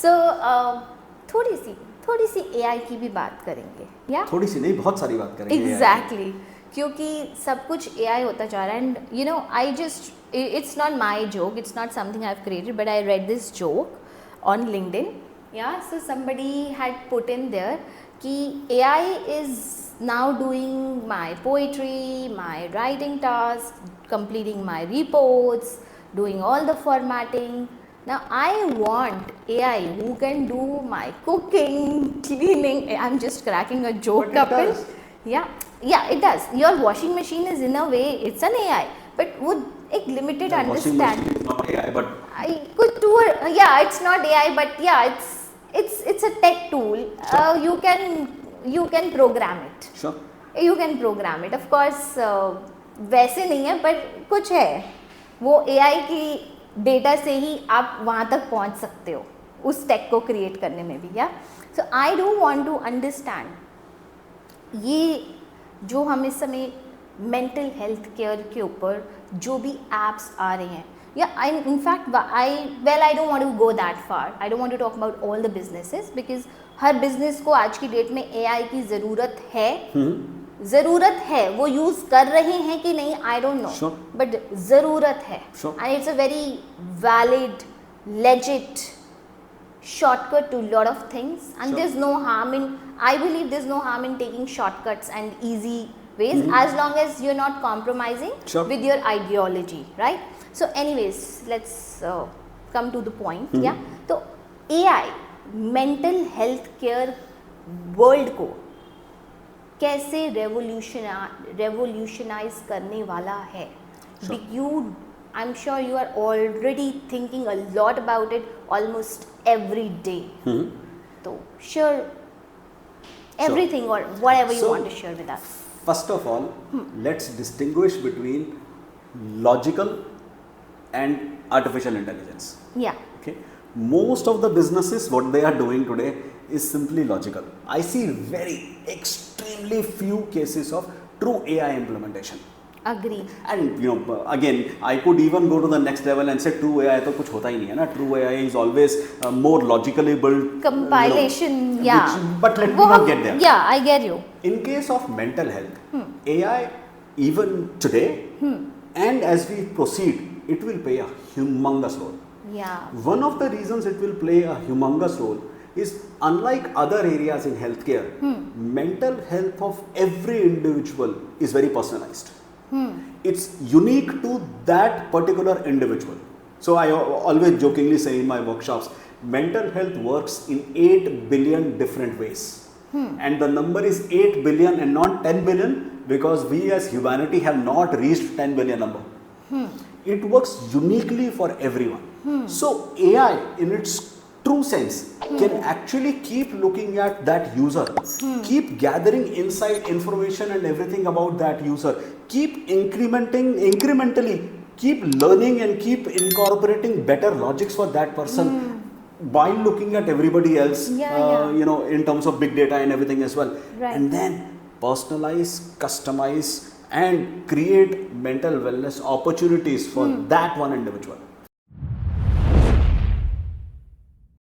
So थोड़ी सी AI की भी बात करेंगे, या थोड़ी सी नहीं, बहुत सारी बात करेंगे। एग्जैक्टली क्योंकि सब कुछ AI होता जा रहा है and you know I just it's not my joke, it's not something I have created but I read this joke on LinkedIn. Yeah, so somebody had put in there कि AI is now doing my poetry, my writing tasks, completing my reports, doing all the formatting. Now I want AI who can do my cooking, cleaning. I'm just cracking a joke, But it Kapil. does. Yeah, it does. Your washing machine is in a way, it's an AI, but वो एक limited Washing understand. machine is not AI, but I could do it. Yeah, it's not AI, but yeah, it's a tech tool. You can program it. sure. You can program it. Of course, वैसे नहीं है, but कुछ है. वो AI की data से ही आप वहाँ तक पहुँच सकते हो उस टेक को क्रिएट करने में भी. या so I do want to understand ये जो हम इस समय मेंटल हेल्थ केयर के ऊपर जो भी एप्स आ रहे हैं, या I in fact I don't want to go that far. I don't want to talk about all the businesses because हर बिजनेस को आज की डेट में AI की ज़रूरत है. वो यूज़ कर रहे हैं कि नहीं I don't know, Sure. But ज़रूरत है Sure. And it's a very valid legit shortcut to lot of things and Sure. there's no harm in, I believe there's no harm in taking shortcuts and easy ways as long as you're not compromising Sure. with your ideology, right? So anyways, let's come to the point. Yeah, so AI mental health care world को कैसे revolutionize करने वाला है? Sure. I'm sure you are already thinking a lot about it almost every day. So share everything or whatever you So, want to share with us. First of all, let's distinguish between logical and artificial intelligence. Yeah. Okay. Most of the businesses, what they are doing today is simply logical. I see extremely few cases of true AI implementation. Agree. And again, I could even go to the next level and say true AI तो कुछ होता ही नहीं है ना. True AI is always more logically built. Compilation, yeah. But let me not get there. Yeah, I get you. In case of mental health, AI even today and as we proceed, it will play a humongous role. Yeah. One of the reasons it will play a humongous role is unlike other areas in healthcare, mental health of every individual is very personalized. It's unique to that particular individual. So I always jokingly say in my workshops, mental health works in 8 billion different ways. And the number is 8 billion and not 10 billion because we as humanity have not reached 10 billion number. It works uniquely for everyone. So AI in its true sense can actually keep looking at that user, keep gathering inside information and everything about that user, keep incrementally keep learning and keep incorporating better logics for that person while looking at everybody else, in terms of big data and everything as well. Right. And then personalize, customize and create mental wellness opportunities for that one individual.